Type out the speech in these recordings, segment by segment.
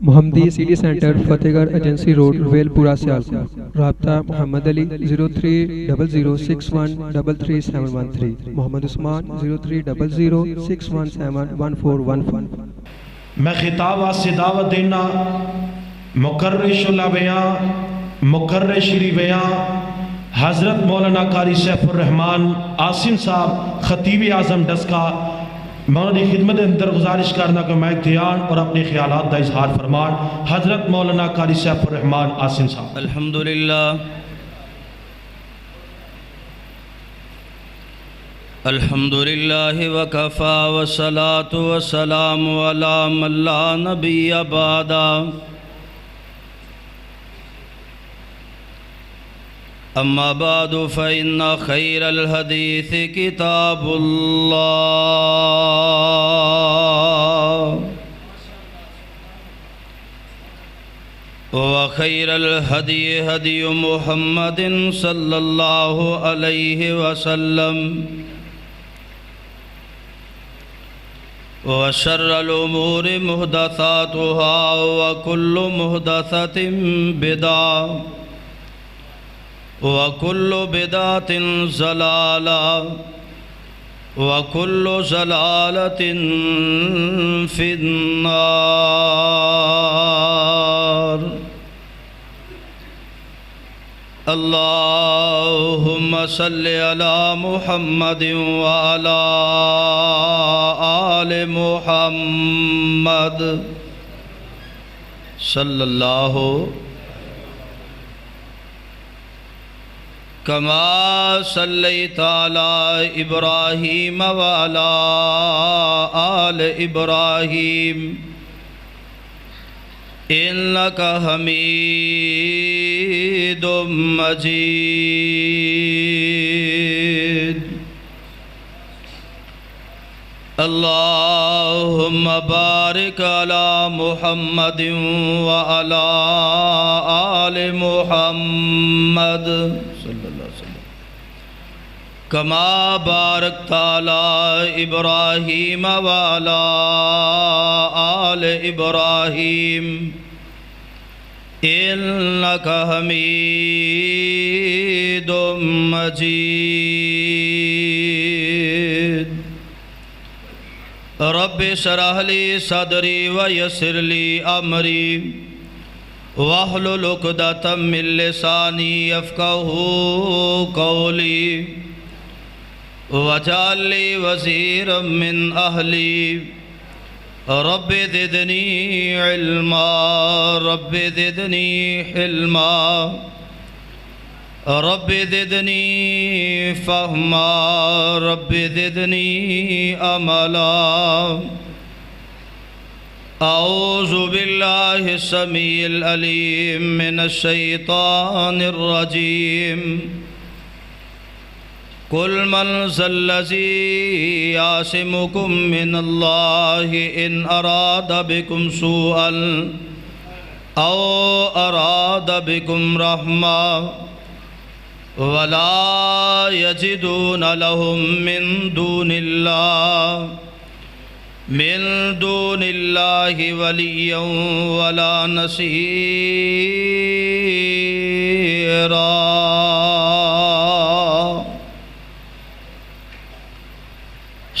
محمدی city centre فتح گڑھ agency road royal پورہ سیالکوٹ۔ رابطہ محمد علی 030061337113، محمد عثمان 030061711415۔ میں خطاب واسطے دعوت دینا مقرر شلہ بیاں مقرر شری بیاں حضرت مولانا قاری سیف الرحمن عاصم صاحب خطیب اعظم ڈسکا مولانا خدمت اندر گزارش کرنا کہ میں دھیان اور اپنے خیالات دا اظہار فرمان۔ حضرت مولانا قاری سیف الرحمن عاصم صاحب۔ الحمدللہ الحمدللہ وکفا والصلاة والسلام علی من لا نبی بعدا۔ اما بعد فإن خیر الحدیث کتاب اللہ وخیر الہدی ہدی محمد صلی اللہ علیہ وسلم وشر الامور محدثاتها وكل محدثة بدعة وكل بدعة ضلالة وكل ضلالة في النار۔ اللهم صل على محمد وعلى آل محمد صلی اللہ كما صليت على إبراهيم وعلى آل إبراهيم إنك حميد مجيد۔ اللهم بارك على محمد وعلى آل محمد صلی اللہ علیہ وسلم كما باركت على إبراهيم وعلى آل إبراهيم إنك حميد مجيد۔ رب اشرح لي صدري ويسر لي أمري واحلل عقدة من لساني يفقهوا قولي واجعل لي وزيرا من أهلي رب زدني علما رب زدني حلما رب زدني فهما رب زدني عملا۔ اعوذ باللہ السمیع العلیم من الشیطان الرجیم۔ قل من ذا الذی یعصمکم من اللہ ان اراد بکم سوءا او اراد بکم رحمہ ولا يجدون لهم من دون الله وليا ولا نصيرا۔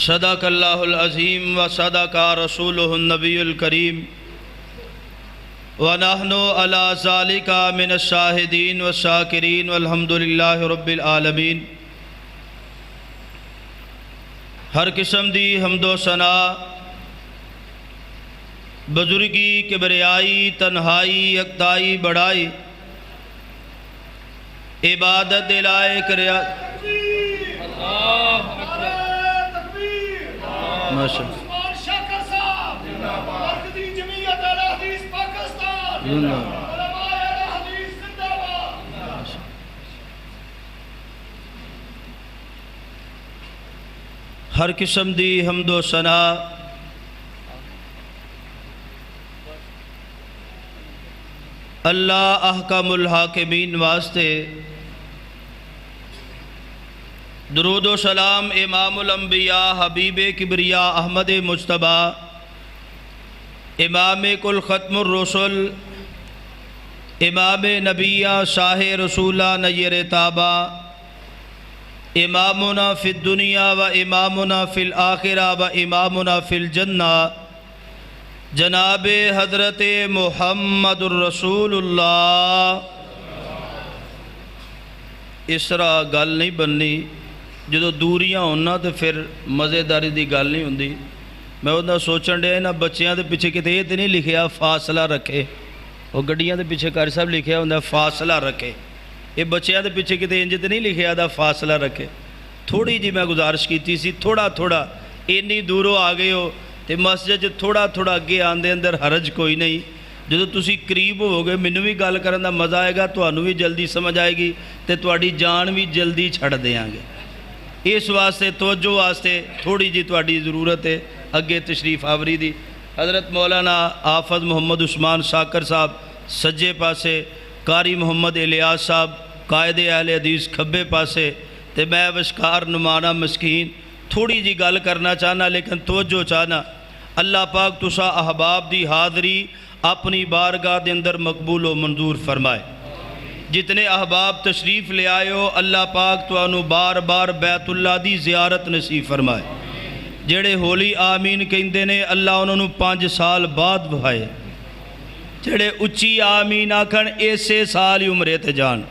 صدق اللہ العظیم وصدق رسولہ النبی الکریم ونحن على ذلك من الشاہدین والشاکرین والحمد للہ رب العالمین۔ ہر قسم دی حمد و ثنا بزرگی کبریائی تنہائی یکتائی بڑائی عبادت دلائے کریا ماشاءاللہ ہر قسم دی حمد و ثنا اللہ احکم الحاکمین واسطے، درود و سلام امام الانبیاء حبیب کبریا احمد مجتبیٰ امام کل ختم الرسل، امام نبیہ شاہ رسولہ نیر تابہ، امامنا فی الدنیا و امامنا فی الآخرہ و امامنا فی الجنہ، جناب حضرت محمد الرسول اللہ۔ اس طرح گل نہیں بننی، جدو دوریاں ہونا تو پھر مزیداری دی گل نہیں ہوندی۔ میں انہاں سوچن ڈیا نا بچیاں دے پیچھے کتے یہ تے نہیں لکھیا فاصلہ رکھے، وہ گڈیاں دے پیچھے کاری صاحب لکھیا ہوندا فاصلہ رکھے، یہ بچیاں دے پیچھے کتے انج تے نہیں لکھیا دا فاصلہ رکھے۔ تھوڑی جی میں گزارش کیتی سی، تھوڑا تھوڑا اینی دوروں آ گئے ہو تے مسجد تھوڑا تھوڑا اگے آندے اندر حرج کوئی نہیں۔ جدو تسی قریب ہو گئے مینوں بھی گل کرن دا مزہ آئے گا، تانوں بھی جلدی سمجھ آئے گی تے تہاڈی جان بھی جلدی چھڑ دیاں گے۔ اس واسطے توجہ واسطے تھوڑی جی تہاڈی ضرورت ہے اگے تشریف آوری دی۔ حضرت مولانا حافظ محمد عثمان شاکر صاحب سجے پاسے، قاری محمد الیاس صاحب قائد اہل حدیث کھبے پاسے، تے میں وشکار نمانا مسکین تھوڑی جی گل کرنا چاہنا، لیکن توجہ چاہنا۔ اللہ پاک تسا احباب دی حاضری اپنی بارگاہ دے اندر مقبول و منظور فرمائے۔ جتنے احباب تشریف لے آئے ہو اللہ پاک تانوں بار بار بیت اللہ دی زیارت نصیب فرمائے۔ جڑے ہولی آمین کہندے نے اللہ انہوں نے 5 سال بعد بھائے، جڑے اچھی آمین آکھن ایسے سال ہی عمرے تے جان،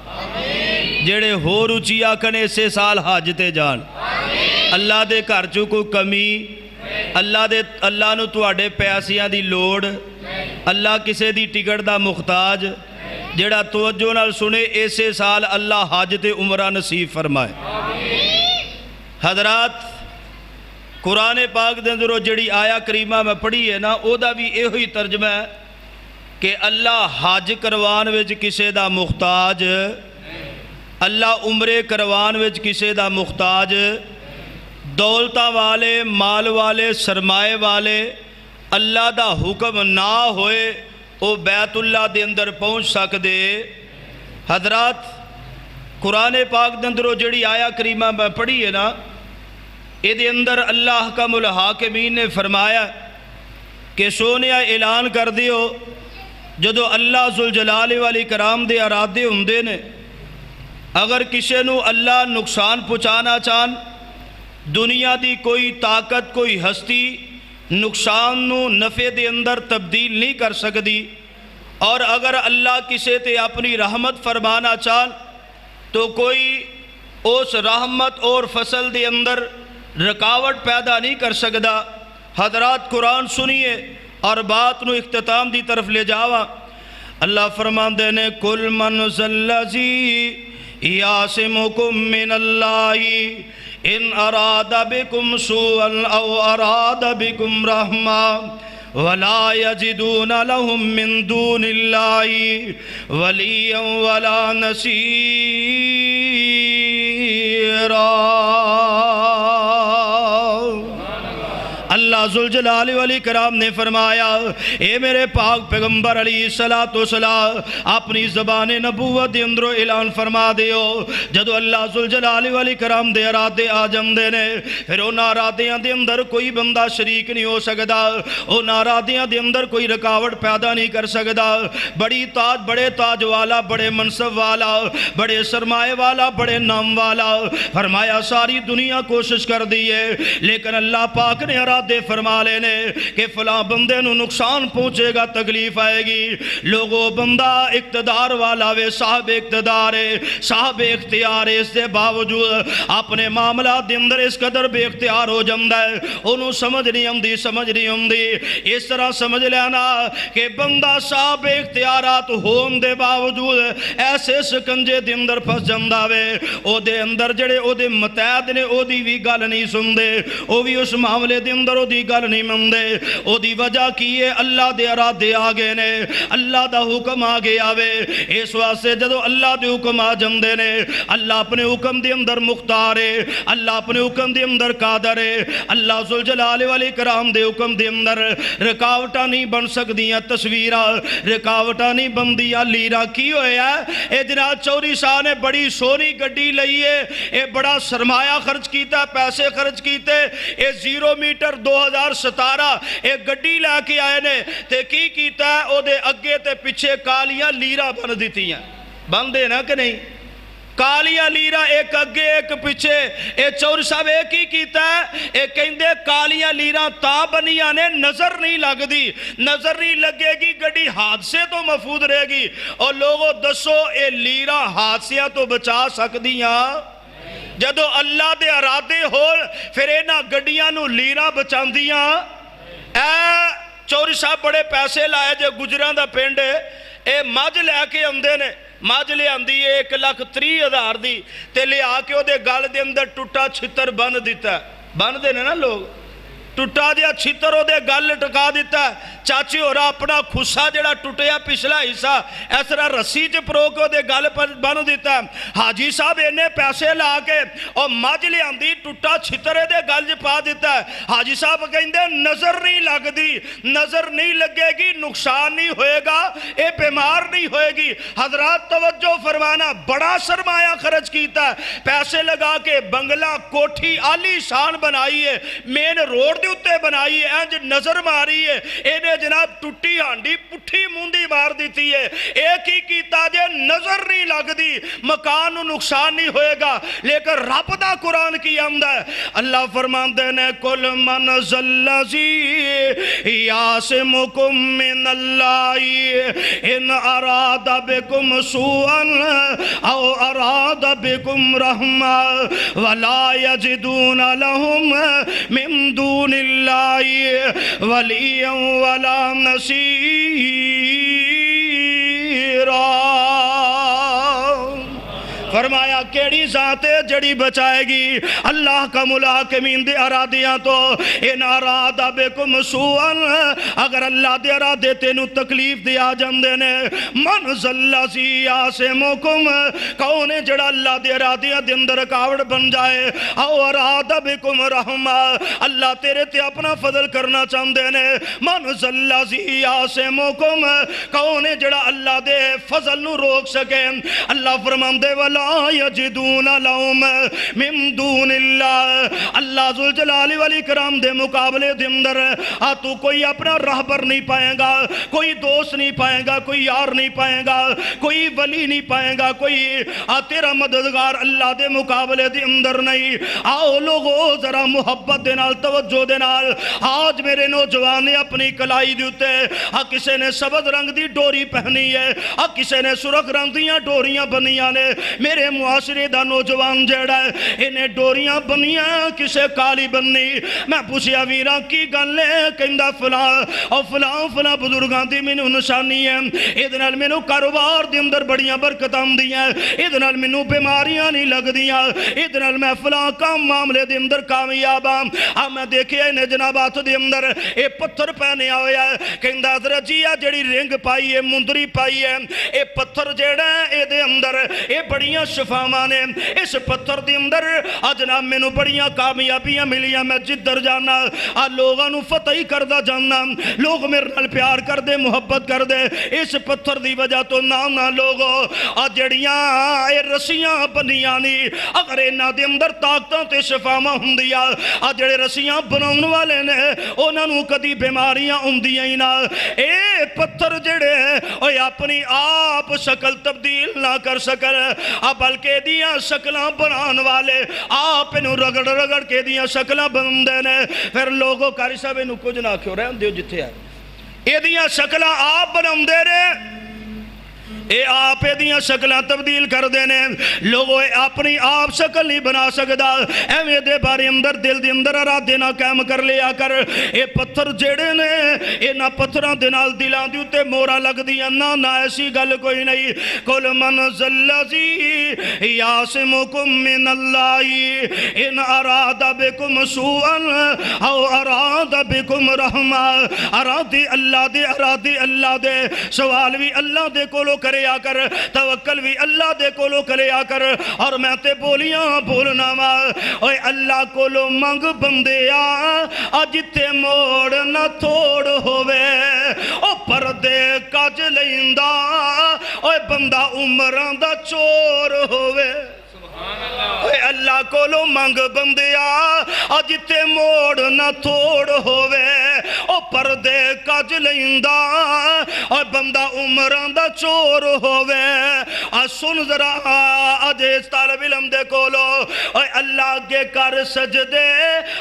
جڑے ہور اچھی آکھن ایسے سال حج تے جان۔ اللہ دے گھر چوں کوئی کمی، اللہ نو تواڈے پیسیاں دی لوڑ، اللہ کسے دی ٹکٹ دا محتاج، جڑا توجہ نال سنے ایسے سال اللہ حج تے عمرہ نصیب فرمائے۔ حضرات قرآن پاک دے اندر جڑی آیا کریمہ میں پڑھی ہے نا، او دا بھی یہ ہوئی ترجمہ ہے کہ اللہ حج کروان وچ کسے دا محتاج، اللہ عمرے کروان وچ کسے دا محتاج، دولتاں والے، مال والے، سرمائے والے اللہ دا حکم نہ ہوئے او بیت اللہ دے اندر پہنچ سکدے۔ حضرات قرآن پاک دے اندر جڑی آیا کریمہ میں پڑھی ہے نا، اے دے اندر اللہ حکم الحاکمین نے فرمایا کہ سونیا اعلان کر دیو جدو اللہ ذوالجلال والاکرام دے ارادے ہوندے نے، اگر کسے نو اللہ نقصان پہنچانا چاہن، دنیا دی کوئی طاقت کوئی ہستی نقصان نو نفع دے اندر تبدیل نہیں کر سکتی، اور اگر اللہ کسے تے اپنی رحمت فرمانا چاہن تو کوئی اس رحمت اور فصل دے اندر رکاوٹ پیدا نہیں کر سکتا۔ حضرات قرآن سنیے اور بات نو اختتام دی طرف لے جاوا۔ اللہ فرماندے نے کل من ذلذی یعصمکم من اللہ ان اراد بکم سوءا او اراد بکم رحمہ ولا یجدون لهم من دون اللہ ولیا ولا نصیرا۔ اللہ ذوالجلال والاکرام نے فرمایا اے میرے پاک پیغمبر علیہ السلام اپنی زبان نبوت دے اندروں اعلان فرما دیو، جدو اللہ ذوالجلال والاکرام دے ارادے آ جاندے نے پھر ان ارادیاں دے اندر کوئی بندہ شریک نہیں ہو سکدا، ان ارادیاں دے اندر کوئی رکاوٹ پیدا نہیں کر سکدا۔ بڑے تاج والا، بڑے منصب والا، بڑے سرمایہ والا، بڑے نام والا، فرمایا ساری دنیا کوشش کر دیئے لیکن اللہ پاک نے ارادے فرما لینے کہ فلاں بندے نو نقصان پہنچے گا، تکلیف آئے گی۔ لوگوں بندہ اقتدار والا وے، صاحب اقتدار ہے، صاحب اختیار ہے، اس دے باوجود اپنے معاملات دے اندر اس قدر بے اختیار ہو جاندہ ہے، انہوں سمجھ نہیں ہوندی۔ اس طرح سمجھ لینا کہ بندہ صاحب اختیارات ہون دے باوجود ایسے سکنجے دے اندر پھس جاندہ وے، او دے اندر جڑے او دے متعد نے او دی بھی گل نہیں سندے، او بھی اس معاملے دے اندر او دی گل نہیں مندے۔ او دی وجہ کیے اللہ دے ارادے آگے نے، اللہ دا حکم آگے آوے۔ اس واسطے جدو اللہ دے حکم آ جاندے نے، اللہ اپنے حکم دے اندر مختار ہے، اللہ اپنے حکم دے اندر قادر ہے، اللہ ذوالجلال والاکرام دے حکم دے اندر رکاوٹاں نہیں بن سکدیاں، تصویراں رکاوٹاں نہیں بندیاں۔ لیرا کی ہویا ہے اے جناب چوری شاہ نے بڑی سونی گڈی لئی ہے، اے بڑا سرمایہ خرچ کیتا، پیسے خرچ کیتے، اے 0 میٹر 2000 2017 ایک گڈی لے کے آئے نے تے کی کیتا ہے او دے اگے تے پیچھے کالیاں لیرا بن دیتیاں بن دے نا کہ نہیں کالیاں لیرا ایک اگے ایک پیچھے اے چور صاحب ایک ہی کیتا ہے اے کہندے کالیاں لیرا تا بنیاں نے نظر نہیں لگ دی نظر نہیں لگے گی گڈی حادثے تو محفوظ رہے گی اور لوگوں دسو اے لیرا حادثیاں تو بچا سکدیاں جدو اللہ دے ارادے ہول پھر اینا گڈیاں نو لیرا بچاندیاں اے چوری صاحب بڑے پیسے لائے جو گجران دا پینڈ اے مجھ لے کے اندے نے مجھ لے آندی 1,30,000 دی تے لے آ کے او دے گل دے اندر ٹوٹا چھتر بن دیتا ہے بن دے نا لوگ ٹوٹا دیا چھتر او دے گل ٹکا دیتا ہے چاچی ہو رہا اپنا خصہ جڑا ٹوٹیا پچھلا حصہ اس طرح رسی چ پرو کے دے گل بن دیتا ہے حاجی صاحب انہیں پیسے لا کے اور مجھ لے آندی ٹوٹا چھترے دے گل پا دیتا ہے حاجی صاحب کہندے نظر نہیں لگ دی نظر نہیں لگے گی نقصان نہیں ہوئے گا اے بیمار نہیں ہوئے گی حضرات توجہ فرمانا بڑا سرمایہ خرچ کیتا ہے پیسے لگا کے بنگلہ کوٹھی عالی شان بنائی ہے مین روڈ دے اتے بنائی ہے انج نظر ماری ہے انہیں جناب ٹوٹی ہانڈی پٹھی موندی مار دیتی ہے ایک ہی کیتا جے نظر نہیں لگ دی مکان نقصان نہیں ہوئے گا لیکن رب دا قرآن کی آمد ہے اللہ فرماندے نے کل من ذلذی یاسمکم من اللہ ان اراد بکم سوءا او اراد بکم رحمہ ولا یجدون لهم من دون اللہ ولیا ولا نصیرا فرمایا کیڑی ذات ہے جڑی بچائے گی اللہ کا ملاحکمین دے ارادیاں تو ان ارادہ بکم سوءن اگر اللہ دے ارادے تینو تکلیف دیا جاندے نے من ذلذی آسمکم کون ہے جڑا اللہ دے ارادیاں دے اندر رکاوٹ بن جائے او ارادہ بکم رحمہ اللہ تیرے تے اپنا فضل کرنا چاندے نے من ذلذی آسمکم کون ہے جڑا اللہ دے فضل نو روک سکے اللہ فرماندے والا یجدون لهم من دون اللہ اللہ ذوالجلال والاکرام دے مقابلے دے اندر تو کوئی اپنا رہبر نہیں پائے گا کوئی دوست نہیں پائے گا کوئی یار نہیں پائے گا کوئی ولی نہیں پائے گا کوئی تیرا مددگار اللہ دے مقابلے دے اندر نہیں آؤ لوگو ذرا محبت دے نال توجہ دے نال آج میرے نوجوان نے اپنی کلائی دیتے کسے نے سبز رنگ دی ڈوری پہنی ہے کسے نے سرخ رنگ دیاں ڈوریاں بنیاں نے میرے معاشرے دا نوجوان جڑا ہے انہیں ڈوریاں بنیاں کسے کالی بننی میں پوچھیا ویران کی گل ہے کہندہ فلاں اور فلاں بزرگاں دی مینوں نشانی ہے ادھنال مینوں کاروبار دے اندر بڑیاں برکتاں دیاں ادھنال مینوں بیماریاں نہیں لگ دیاں ادھنال میں فلاں کام معاملے دے اندر کامیاب ہاں میں دیکھے انہیں جنابات دے اندر اے پتھر پہنے آیا ہے کہندہ حضرت جی جڑی رنگ پائی ہے مندری پائی ہے اے پتھر جڑا ہے اے دے اندر اے بڑیاں شفاواں نے اس پتھر دے اندر جناب مینوں بڑیاں کامیابیاں ملیاں میں جدھر جانا لوگاں نو فتح ہی کردہ جانا لوگ میرے نال پیار کر دے محبت کر دے اس پتھر دی وجہ تو نہ لوگوں جڑیاں اے رسیاں بنیاں نہیں اگر انہاں دے اندر طاقتاں تے شفاواں ہوندیاں جڑے رسیاں بناون والے نے انہاں نو کدی بیماریاں ہوندیاں ہی نہ اے پتھر جڑے اوے اپنی آپ شکل تبدیل نہ کر سکن بلکہ دیاں شکلاں بنان والے آپ انہوں رگڑ رگڑ کے دیاں شکلاں بندے نے پھر لوگوں کاری صاحب انہوں کچھ نہ کیوں رہے ہم دیو جتے ہیں یہ دیاں شکلاں آپ بنام دے رہے اے آپ دیاں شکلاں تبدیل کر دینے لوگوں اپنی آپ شکل نہیں بنا سکتا ایویں دے بارے اندر دل دے اندر ارادے نہ قائم کر لیا کر اے پتھر جڑے نے اے نہ پتھراں دے نال دلاں دے اوتے مورا لگ دیاں نہ ایسی گل کوئی نہیں کل من ذلذی یاسمکم من اللہ ان اراد بکم سوءا او اراد بکم رحمہ ارادے اللہ دے سوال بھی اللہ دے کولو کرے آ کر توکل بھی اللہ دے کولو کرے آ کر اور میں تے بولیاں بولنا اوے اللہ کولو منگ بندے جتے موڑ نہ توڑ ہوئے او پردے کج لیندا اوے بندہ عمران دا چور ہوئے اے اللہ کولو منگ بندیا جتے موڑ نہ توڑ ہووے او پردے کج لیندا اے بندہ عمران دا چور ہووے سن ذرا اجے طالب علم دے کولو اے اللہ کے کر سجدے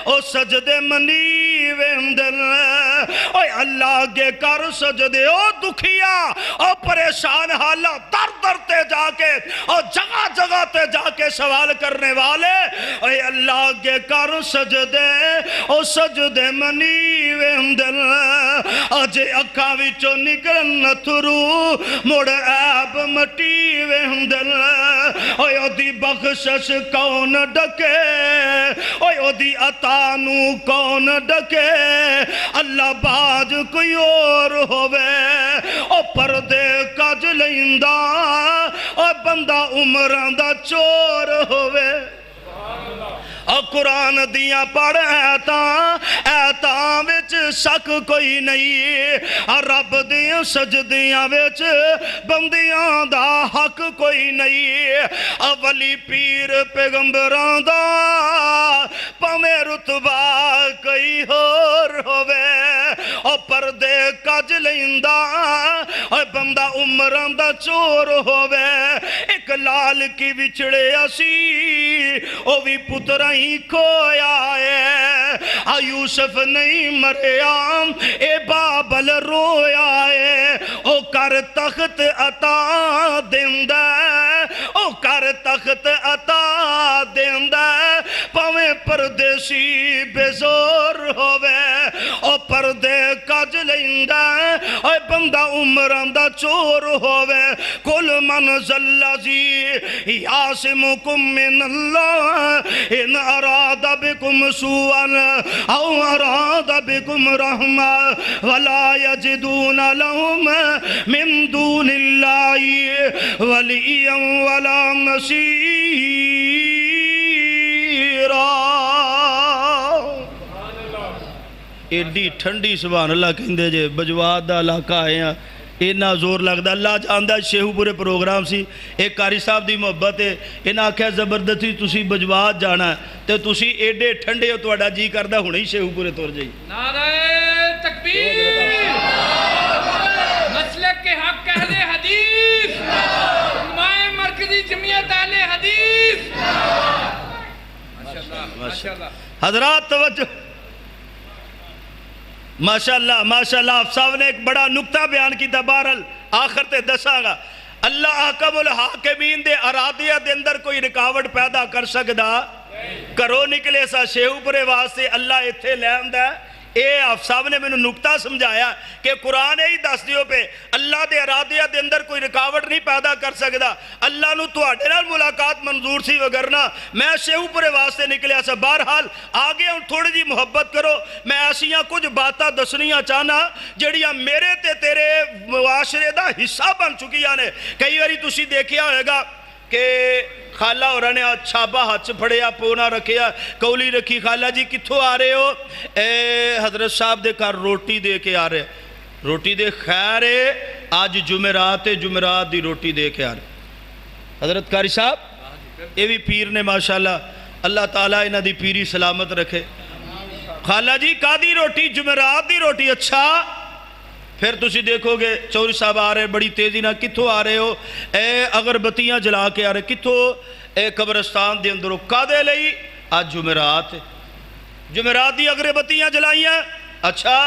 او سجدے منی ویندن اے اللہ کے کر سجدے او دکھیا او پریشان حالہ در در تے جا کے اور جگہ جگہ تے جا کے سوال کرنے والے اے اللہ کے کر سجدے او سجدے منی ویندن اجے اکھاں وچوں نکلن نتھرو مڑ عیب مٹی ویندن اے او دی بخشش کون ڈکے اے او دی عطا نو کون ڈکے اللہ باج کوئی اور ہووے او پردے کج لیندا او بندہ عمران دا چور ہووے اور قرآن دیاں پڑھ ایتاں وچ شک کوئی نہیں اور رب دیاں سجدیاں وچ بندیاں دا حق کوئی نہیں اولی پیر پیغمبران دا پمیں رتبہ کوئی اور ہووے اور پردے کج لیندا اور بندہ عمران دا چور ہووے ایک لال کی وچڑے اسی او بھی پترہ ہی کھویا ہے یوسف نہیں مریا اے بابل رویا ہے او کر تخت عطا دیندہ او کر تخت عطا دیندہ پویں پردیسی بے زور ہووے او پردے کج لیندہ اے بندہ عمران دا چور ہووے کل من زلزی یاسمکم من اللہ ان اراد بکم سوءا او اراد بکم رحمہ ولا یجدون لهم من دون اللہ ولیا ولا نصیرا ایڈی ٹھنڈی سبحان اللہ کہندے جے بجواد دا علاقہ آئے ہیں اینا زور لگدا اللہ جاندہ شیہو پورے پروگرام سی ایک قاری صاحب دی محبت ہے اینا آکھیا زبردستی تسی بجواد جانا ہے تے تسی ایڈے ٹھنڈے ہو توڑا جی کردہ ہونے ہی شیہو پورے طور جائی نعرہ تکبیر مسلک کے حق اہل حدیث علماء مرکزی جمعیت اہل حدیث ماشاءاللہ حضرات توجہ ماشاءاللہ آپ صاحب نے ایک بڑا نکتہ بیان کی بہرحال آخر تے دساں گا اللہ حکم الحاکمین دے ارادیہ دے اندر کوئی رکاوٹ پیدا کر سکدا کرو نکلے سا شیہو پرے واسطے اللہ اتھے لے آندہ ہے اے آپ صاحب نے میں نے نکتہ سمجھایا کہ قرآن ہی دس دیو پہ اللہ دے ارادیہ دے اندر کوئی رکاوٹ نہیں پیدا کر سکدا اللہ نو تو آڈے نال ملاقات منظور سی وگرنا میں شیہو پرے واسطے نکلیا سا بہرحال آگے ہوں تھوڑی جی محبت کرو میں ایسیاں کچھ باتاں دسنیاں چاہنا جڑیاں میرے تے تیرے معاشرے دا حصہ بن چکیاں نے کئی باری تسی دیکھیا ہوئے گا کہ خالہ اور نے چھاپا ہاتھ سے پھڑیا پونا رکھیا کولی رکھی خالہ جی کتھو آ رہے ہو اے حضرت صاحب دے کار روٹی دے کے آ رہے روٹی دے خیر ہے آج جمعرات دی روٹی دے کے آ رہے حضرت قاری صاحب یہ بھی پیر نے ماشاءاللہ اللہ تعالیٰ انہاں دی پیری سلامت رکھے خالہ جی کا دی روٹی جمعرات دی روٹی اچھا پھر تسی دیکھو گے چوری صاحب آ رہے بڑی تیزی نہ کتھو آ رہے ہو اے اگربتیاں جلا کے آ رہے کتھو اے قبرستان دے اندروں کا دے لئی آج جمعرات دی اگربتیاں جلائیاں اچھا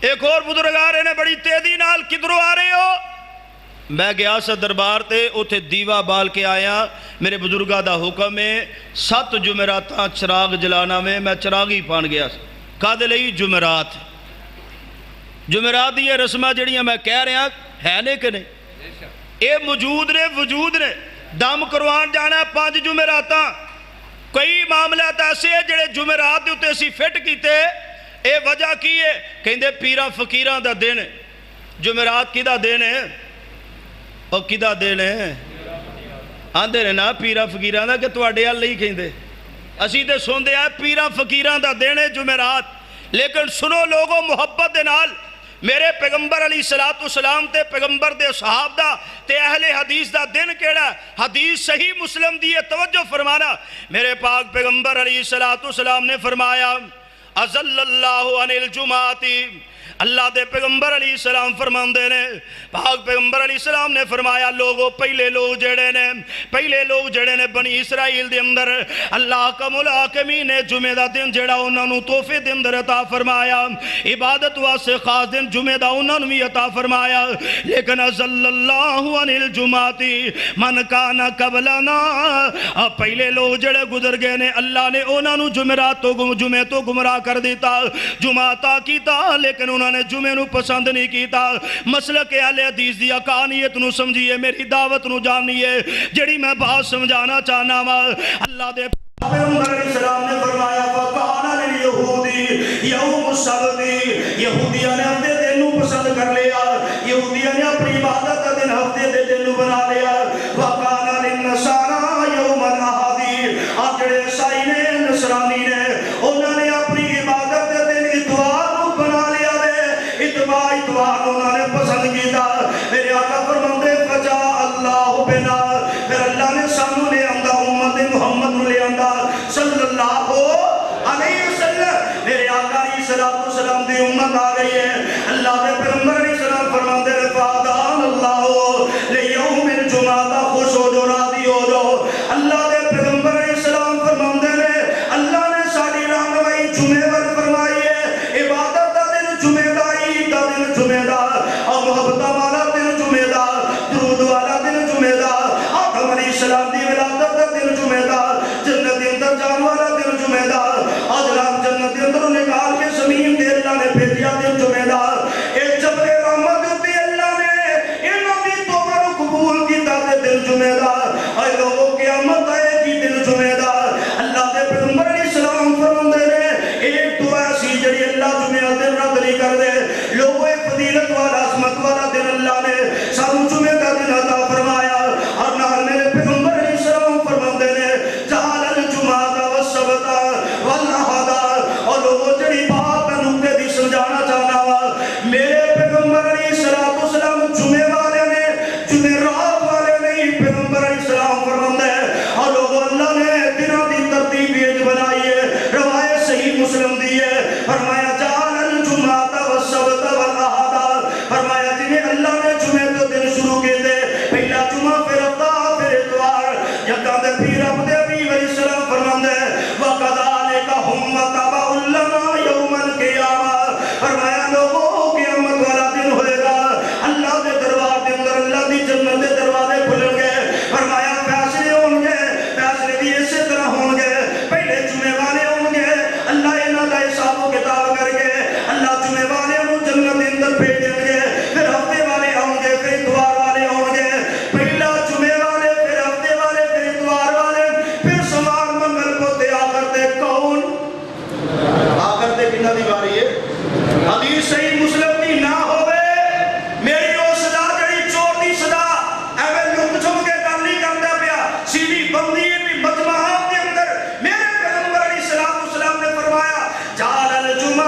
ایک اور بزرگ آ رہے نے بڑی تیزی نال کدھروں آ رہے ہو میں گیا سا دربار تے اتھے دیوا بال کے آیا میرے بزرگاں دا حکم ہے 7 جمعراتاں چراغ جلانا میں چراغ ہی پان گیا سا کا دے لئی جمعرات یہ رسمہ جڑیاں میں کہہ رہا ہے نے کہ نہیں اے موجود نے وجود نے دم کروان جانا ہے 5 جمعراتاں کئی معاملات ایسے ہیں جڑے جمعرات دے اتے اسی فٹ کیتے اے وجہ کی ہے کہندے پیران فقیران دا دین ہے جمعرات کی دا دین ہے اور کی دا دین ہے آندے نے نا پیران فقیران دا کہ تواڈے حال نہیں کہندے اسی تے سوندے ہیں پیران فقیران دا دین ہے جمعرات لیکن سنو لوگوں محبت دے نال میرے پیغمبر علیہ السلام تے پیغمبر دے صحاب دا تے اہل حدیث دا دن کیڑا ہے؟ حدیث صحیح مسلم دی ہے، توجہ فرمانا۔ میرے پاک پیغمبر علیہ السلام نے فرمایا ازل اللہ عن الجمعاتی، اللہ دے پیغمبر علیہ السلام فرماندے نے، پاک پیغمبر علیہ السلام نے فرمایا لوگوں پہلے لوگ جڑے نے بنی اسرائیل دے اندر اللہ کا ملاکمی نے جمعہ دا دن جڑا انہوں نے توفے دے اندر عطا فرمایا، عبادت واسے خاص دن جمعہ دا انہوں نے بھی عطا فرمایا، لیکن ازل اللہ عن الجمعاتی من کانا قبلنا، پہلے لوگ جڑے گزر گئے نے اللہ نے انہوں نے جمعہ تو گمراہ کر دیتا، جمعہ عطا کیتا لیکن انہوں نے جمعے نو پسند نہیں کیتا۔ مسلک اہل حدیث دی اقانیت نو سمجھیے، میری دعوت نو جانیے، جڑی میں بات سمجھانا چاہنا وا۔ اللہ دے پیغمبر علیہ السلام نے فرمایا فَقَانَ لِلْيَهُودِ يَوْمُ السَّبْتِ، یہودیاں نے ہفتے دن نو پسند کر لیا، یہودیاں نے اپنی عبادت کا دن ہفتے دن نو بنا لیا۔ وَقَانَ لِلنَّصَارَىٰ يَوْمَ الْأَحَدِ، آپ جڑے عیسائی نے نصرانی نے انہوں نے اپنی عبادت کے دن اتوار اتوار انہوں نے پسند کیتا۔ میرے آقا فرماندے فجا اللہ بنا، پھر اللہ نے سانو لے آندا امت محمد نو لے آندا صلی اللہ علیہ وسلم۔ میرے آقا علیہ السلام دی امت آ گئی ہے۔ اللہ دے پیغمبر علیہ السلام فرماندے فادان اللہ لیوم الجمعہ، خوش ہو جو راضی ہو جو۔ اللہ دے پیغمبر علیہ السلام فرماندے نے اللہ نے ساری رہنمائی جمعے پر فرمائی ہے، عبادت دا دن جمعے دا، عید دا دن جمعے دا، اور محبت والا دن جمعے دا، درود والا دن جمعے دا، آدم علیہ السلام دی ولادت دا دن جمعے دا، جنت دے اندر جان والا دن جمعے دا، آدم جنت دے اندر نکال کے زمین دے اللہ نے بھیجیا دن جمعے دا۔ ایک جبر رحمت تے اللہ نے انہاں دی توبہ نو قبول کیتا تے دن جمعے دا، اے لوگوں قیامت آئے گی دن جمعے دا۔ اللہ دے پیغمبر علیہ السلام فرماندے نے ایک دعا سی جڑی اللہ جمعہ دن رد نہیں کر دے، لوگوں ایک فضیلت والا عظمت والا دن اللہ نے سانو جمعہ کا دن عطا فرمایا، اور نال میرے پیغمبر علیہ السلام فرماندے نے جعل الجمعہ والسبت والاحد، اور لوگوں جڑی بات میں نقطے دی سمجھانا چاہنا وا، میرے پیغمبر علیہ السلام جمعے والے نے جمعرات والے نہیں، پیغمبر علیہ السلام فرماندے اور لوگوں اللہ نے دنوں دی ترتیب یہ بنائی ہے، روایت صحیح مسلم دی ہے، فرمایا جعل الجمعہ والسبت والاحد، فرمایا جنہیں اللہ نے جمعے تو دن شروع کے دے، پہلا جمعہ پھر ہفتہ پھر اتوار، یکاں دے پیر عبد ابی علیہ السلام فرماندے وَقَذَلِكَ هُمْ وَتَبَعُ لَنَا يَوْمَ الْقِيَامَةِ، فرمایا لوگوں قیامت والا دن ہوئے گا، اللہ دے دربار دے اندر اللہ دی جنت دے دروازے کھلیں گے، فرمایا فیصلے ہوں گے، فیصلے بھی اسی طرح ہوں گے، پہلے جمعے والے ہوں گے، اللہ انہاں دا حساب و کتاب کر کے اللہ جمعے والے انہوں جنت دے اندر بھیجیں گے، پھر ہفتے والے ہوں گے، پھر اتوار والے ہوں گے، پہلا جمعے والے، پھر ہفتے والے، پھر اتوار والے، پھر سوار منگل کو تے آخر تے کون؟ آخر تے کنہ دی باری ہے؟ حدیث صحیح مسلم دی نہ ہوئے، میری او صدا جڑی چور دی صدا ایوے لک چھپ کے گل نہیں کردا پیا، سیدھی بندی بھی مجمعات کے اندر میرے پیغمبر علیہ السلام نے فرمایا جعل الجمعہ،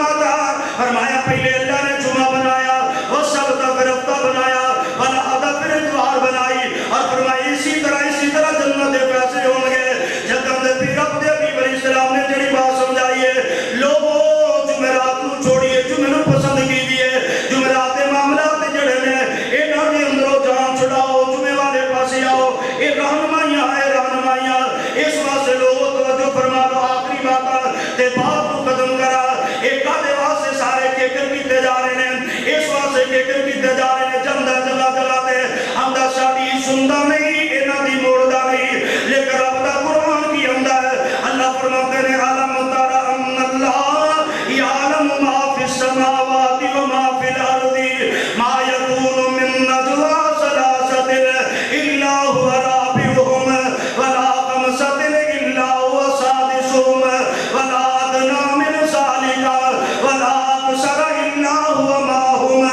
فرمایا پہلے اللہ نے جمعہ بنایا، والسبت پھر ہفتہ بنایا، والاحد پھر اتوار بنائی، اور فرمایا اسی طرح جنت دے فیصلے ہوں گے۔ جب دے پیر عبد ابی علیہ السلام نے جڑی بات سمجھائی ہے، لوگوں جمعرات نو چھوڑیے، جمعے نو پسند کیجیے، جمعرات دے معاملات جڑے نے انہاں دے اندروں جان چھڑاؤ، جمعے والے پاسے آؤ، یہ رہنمائیاں اس واسطے لوگوں توجہ فرما لو، آخری بات تے بات کو ختم کرا، ایک آدھے واسطے سارے کیکر کیتے جا رہے ہیں، اس واسطے کیکر کیتے جا رہے ہیں، جمدہ جگہ تے ہمدہ شادی سندہ نہیں، انہاں دی موڑدہ نہیں، لیکن رب دا قرآن کی ہمدہ ہے، اللہ فرماتے ہیں عالم تارا ان اللہ یعلم ما فی السماوات وما فی الارض ما یکون من نجوا ثلاثۃ الا هو رابعهم ولا خمسۃ الا هو سادسهم ولا ادنى من ذلك ولا اکثر الا هو معهم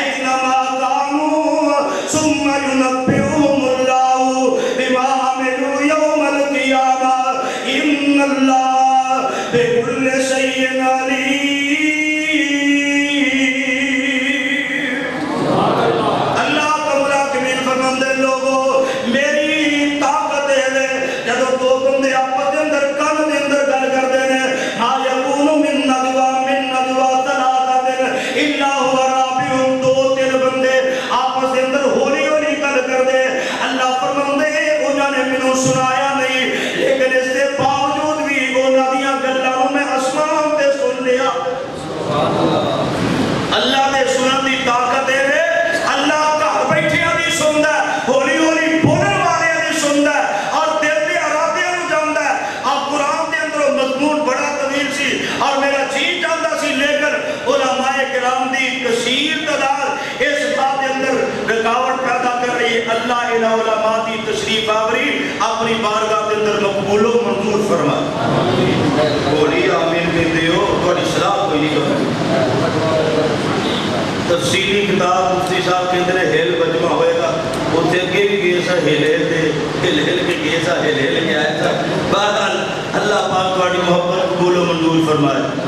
اینما كانوا ثم ينبئهم الله انہاں علماء دی تشریف آوری اپنی بارگاہ کے اندر مقبول و منظور فرمائے بولی آمین کہتے ہو تھوڑی صلاح کوئی نہیں کرو تفصیلی کتاب مفتی صاحب کے اندر ہیل مجمع ہوئے گا اتنے اگے بھی گئے سا ہل کے گئے سا ہل کے آئے سا بہرحال اللہ پاک تھوڑی محبت قبول و منظور فرمائے